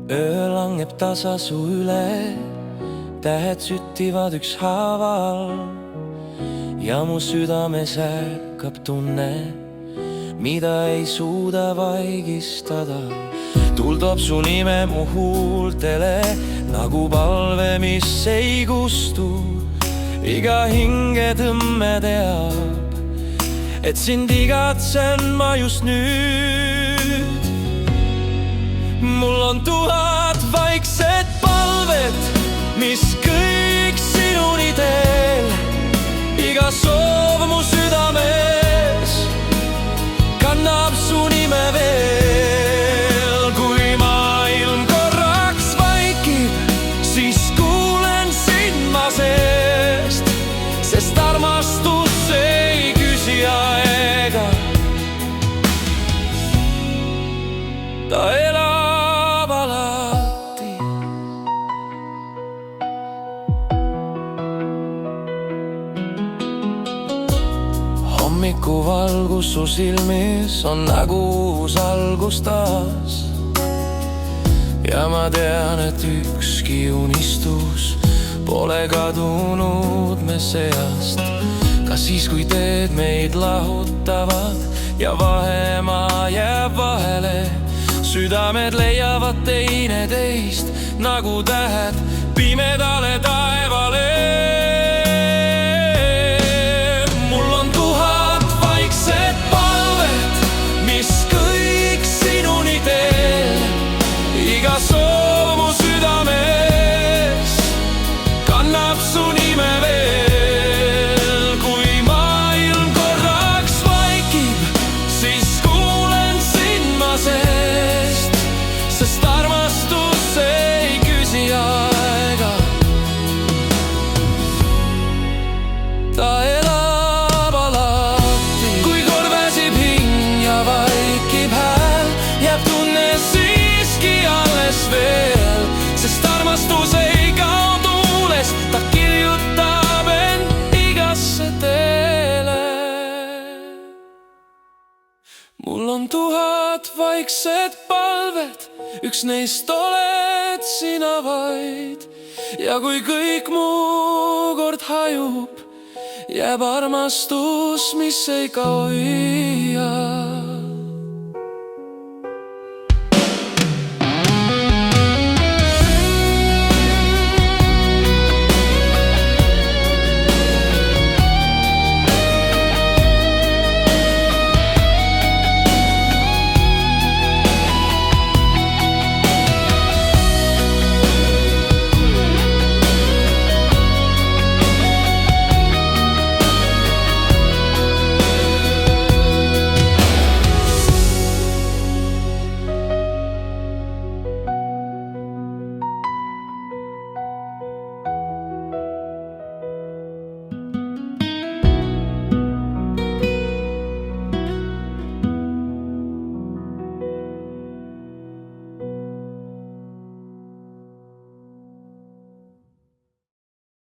Öö langeb tasa su üle, tähed süttivad ükshaaval ja mu südames ärkab tunne, mida ei suuda vaigistada. Tuul toob su nime mu huultele nagu palve, mis ei kustu. Iga hingetõmme teab, et sind igatsen ma just nüüd. Mul on 1000 vaikset palvet, mis kõik sinuni teel. Iga soov mu südames kannab su nime veel. Kui maailm korraks vaikib, siis kuulen sind ma seest, sest armastus ei küsi aega. Ta elab alati. Hommikuvalgus su silmis on nagu uus algus taas. Ja ma tean, et ükski unistus pole kadunud me seast. Ka siis, kui teed meid lahutavad ja vahemaa jääb vahele, südamed leiavad teineteist nagu tähed pimedale taevale. Mul on 1000 vaikset palvet, mis kõik sinuni teel. Iga soov mu südames kannab su nime veel. Kui maailm korraks vaikib, siis kuulen sind ma seest, sest armastus ei küsi aega. Ta elab alati. Kui kord väsib hing ja vaikib hääl, jääb tunne siiski alles veel, sest armastus ei kao tuulest, ta kirjutab end igasse teele. Mul on 1000 vaikset palvet, üks neist oled sina vaid. Ja kui kõik muu kord hajub, jääb armastus, mis ei kao iial.